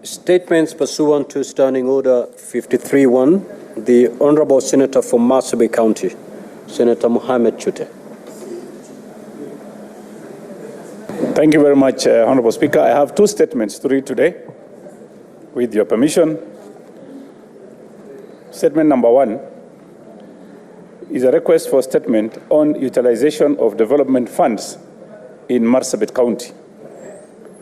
Statements pursuant to Standing Order 53-1, the Honorable Senator from Marsabit County, Senator Marsabit Chute. Thank you very much, Honorable Speaker. I have two statements to read today, with your permission. Statement number one is a request for statement on utilization of development funds in Marsabit County.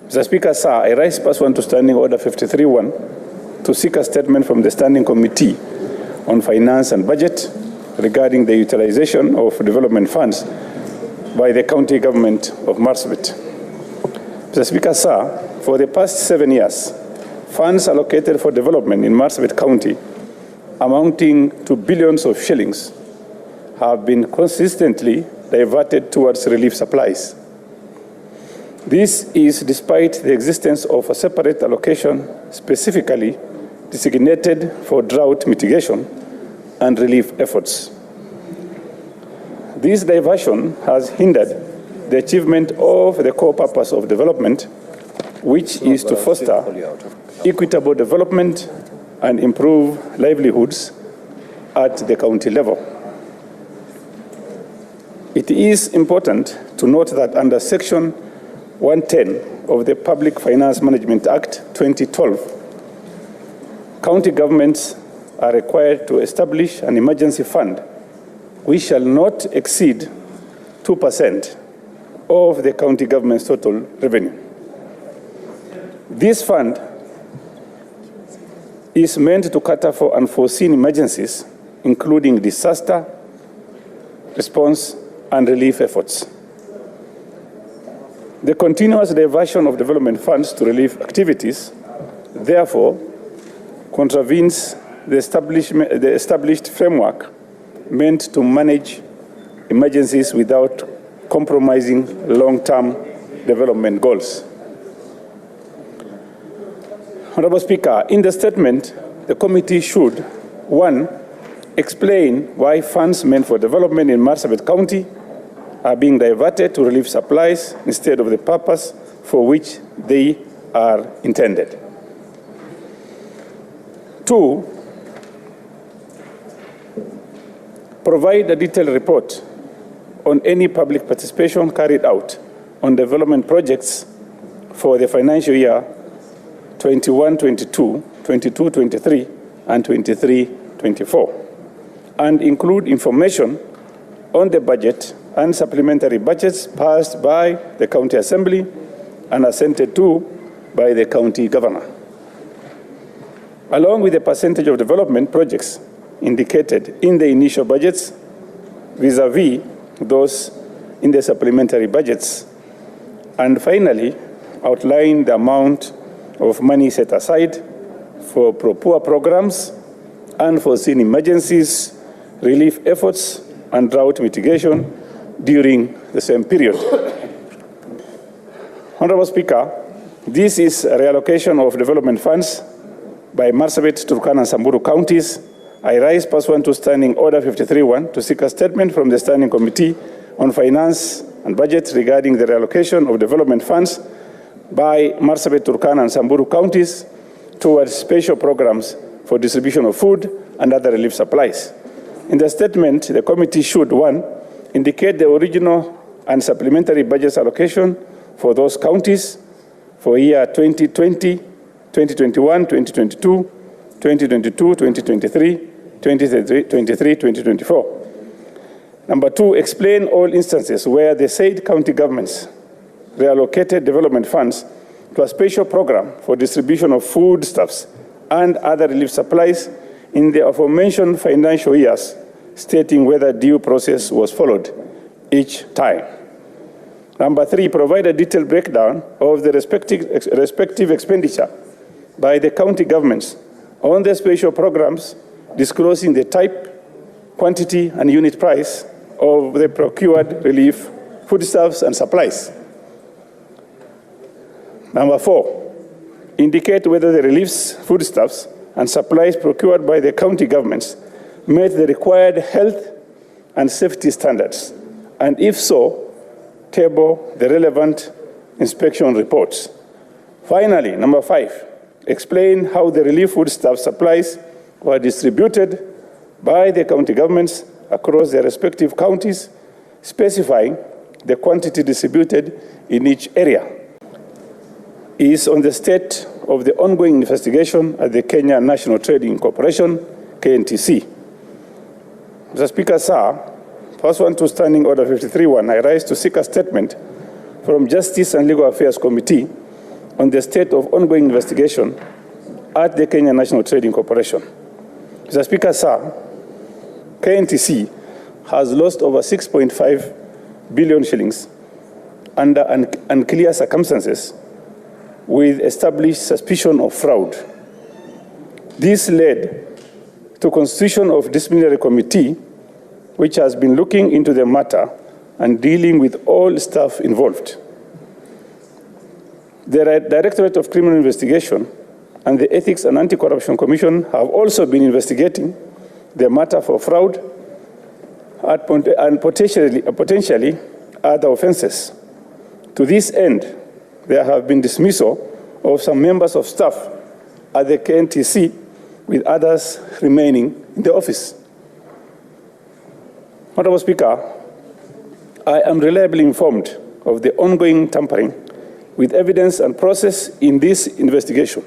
Mr. Speaker, sir, I rise pursuant to Standing Order 53-1 to seek a statement from the Standing Committee on Finance and Budget regarding the utilization of development funds by the county government of Marsabit. Mr. Speaker, sir, for the past 7 years, funds allocated for development in Marsabit County amounting to billions of shillings have been consistently diverted towards relief supplies. This is despite the existence of a separate allocation specifically designated for drought mitigation and relief efforts. This diversion has hindered the achievement of the core purpose of development, which is to foster equitable development and improve livelihoods at the county level. It is important to note that under Section 110 of the Public Finance Management Act 2012, county governments are required to establish an emergency fund which shall not exceed 2% of the county government's total revenue. This fund is meant to cater for unforeseen emergencies, including disaster response and relief efforts. The continuous diversion of development funds to relief activities, therefore, contravenes the established framework meant to manage emergencies without compromising long-term development goals. Honorable Speaker, in the statement, the committee should, 1, explain why funds meant for development in Marsabit County are being diverted to relief supplies instead of the purpose for which they are intended. 2, provide a detailed report on any public participation carried out on development projects for the financial year 21-22, 22-23, and 23-24, and include information on the budget and supplementary budgets passed by the County Assembly and assented to by the County Governor, along with the percentage of development projects indicated in the initial budgets vis-à-vis those in the supplementary budgets, and finally outline the amount of money set aside for poor programs, unforeseen emergencies, relief efforts, and drought mitigation during the same period. Honorable Speaker, this is a reallocation of development funds by Marsabit, Turkana, and Samburu counties. I rise pursuant to Standing Order 53-1 to seek a statement from the Standing Committee on Finance and Budget regarding the reallocation of development funds by Marsabit, Turkana, and Samburu counties towards special programs for distribution of food and other relief supplies. In the statement, the committee should, 1, indicate the original and supplementary budget allocation for those counties for year 2020, 2021, 2022, 2022, 2023, 2023, 2024. Number 2, explain all instances where the said county governments reallocated development funds to a special program for distribution of foodstuffs and other relief supplies in the aforementioned financial years, stating whether due process was followed each time. Number 3, provide a detailed breakdown of the respective expenditure by the county governments on the special programs, disclosing the type, quantity, and unit price of the procured relief foodstuffs and supplies. Number 4, indicate whether the reliefs, foodstuffs, and supplies procured by the county governments met the required health and safety standards, and if so, table the relevant inspection reports. Finally, number 5, explain how the relief foodstuff supplies were distributed by the county governments across their respective counties, specifying the quantity distributed in each area. Is on the state of the ongoing investigation at the Kenya National Trading Corporation, KNTC. Mr. Speaker, sir, pursuant to Standing Order 53.1, I rise to seek a statement from Justice and Legal Affairs Committee on the state of ongoing investigation at the Kenya National Trading Corporation. Mr. Speaker, sir, KNTC has lost over 6.5 billion shillings under unclear circumstances with established suspicion of fraud. This led to constitution of disciplinary committee, which has been looking into the matter and dealing with all staff involved. The Directorate of Criminal Investigation and the Ethics and Anti-Corruption Commission have also been investigating the matter for fraud and potentially other offenses. To this end, there have been dismissal of some members of staff at the KNTC, with others remaining in the office. Honorable Speaker, I am reliably informed of the ongoing tampering with evidence and process in this investigation.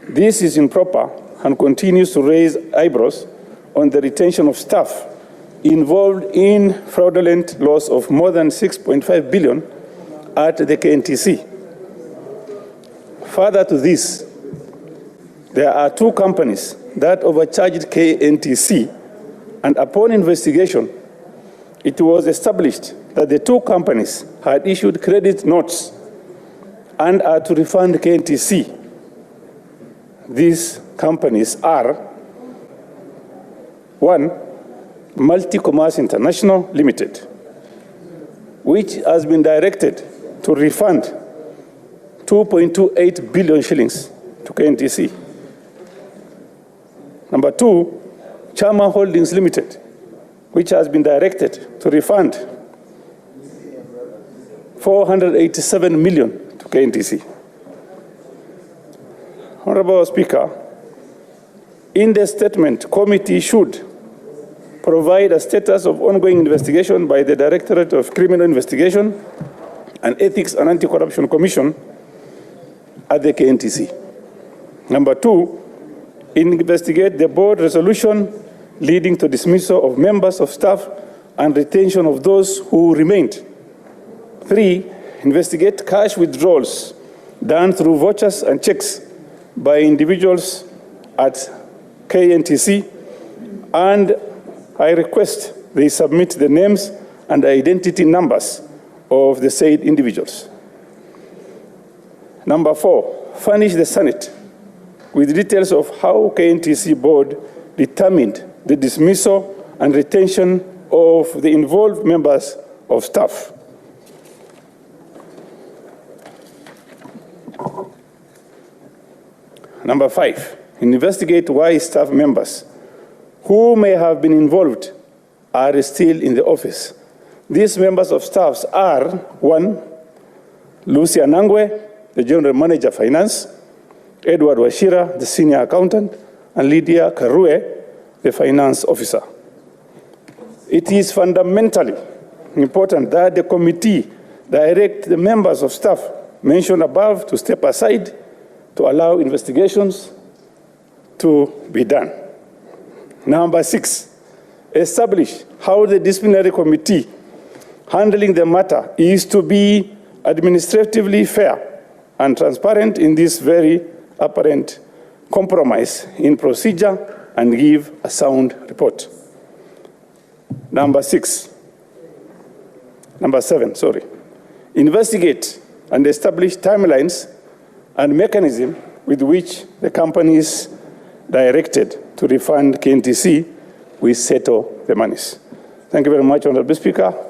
This is improper and continues to raise eyebrows on the retention of staff involved in fraudulent loss of more than 6.5 billion at the KNTC. Further to this, there are two companies that overcharged KNTC, and upon investigation, it was established that the two companies had issued credit notes and are to refund KNTC. These companies are: 1, Multi-Commerce International Limited, which has been directed to refund 2.28 billion shillings to KNTC. Number 2, Chama Holdings Limited, which has been directed to refund 487 million to KNTC. Honorable Speaker, in the statement, committee should provide a status of ongoing investigation by the Directorate of Criminal Investigation and Ethics and Anti-Corruption Commission at the KNTC. Number 2, investigate the board resolution leading to dismissal of members of staff and retention of those who remained. 3, investigate cash withdrawals done through vouchers and checks by individuals at KNTC, and I request they submit the names and identity numbers of the said individuals. Number 4, furnish the Senate with details of how KNTC board determined the dismissal and retention of the involved members of staff. Number 5, investigate why staff members who may have been involved are still in the office. These members of staff are: 1, Lucia Nangwe, the General Manager Finance; Edward Washira, the Senior Accountant; and Lydia Karue, the Finance Officer. It is fundamentally important that the committee direct the members of staff mentioned above to step aside to allow investigations to be done. Number 6, establish how the disciplinary committee handling the matter is to be administratively fair and transparent in this very apparent compromise in procedure and give a sound report. Number 7, investigate and establish timelines and mechanism with which the companies directed to refund KNTC will settle the monies. Thank you very much, Honorable Speaker.